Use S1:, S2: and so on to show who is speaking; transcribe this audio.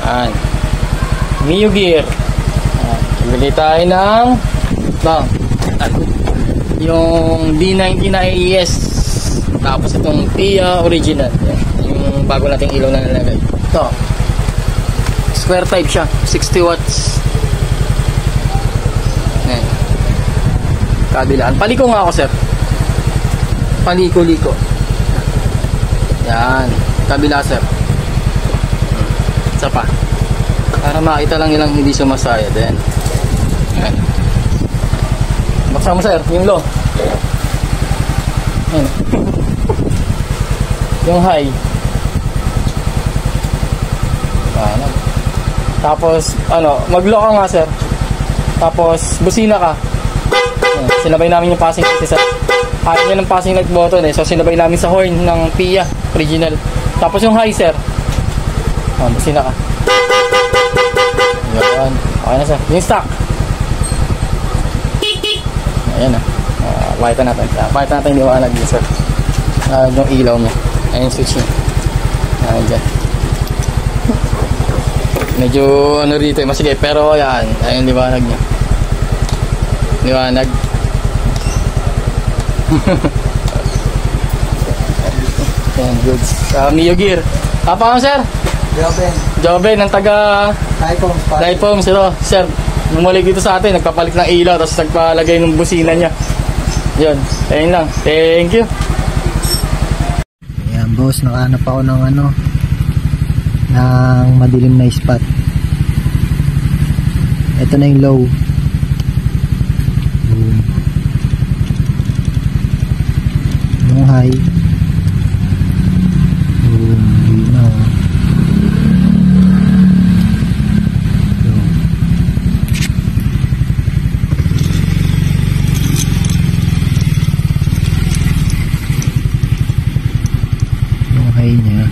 S1: Yan. Mio gear. Bili tayo ng yung D90 na AES. Tapos itong Pia original. Yan. Yung bago nating ilaw na nalagay. Ito. Square type siya. 60 watts. Yan. Kabilaan. Paliko nga ako, sir. Paliko-liko. Yan. Kabila, sir. Isa pa. Para makita lang ilang hindi sumasaya din. Yan. Baksa mo, sir. Yung low. Yan. Yung high. Ano. Tapos, mag-low ka nga, sir. Tapos, busina ka. Yan. Sinabay namin yung passing light, sir. Ayaw niya ng passing light button eh. So, sinabay namin sa horn ng Pia original. Tapos yung high, sir. Busina ka. Yan. Okay na, sir. Yung stock. Ayan na. Pakita natin. Pakita natin yung liwanag niya, sir. Yung ilaw niya. Ayan yung switch niya. Ayan dyan. Medyo rito eh. Masigay. Pero ayan. Ayan yung liwanag niya. Liwanag. Ayan, good. Mio gear. Apa mo, sir? Joben ng taga Daipoms. Ito, sir. Bumalik dito sa atin. Nagpapalit ng ilaw. Tapos nagpalagay ng busina niya. Yun. Ayun lang. Thank you.
S2: Ayan, boss. Nakahanap ako ng ng madilim na spot. Ito na yung low. Yung high. High niya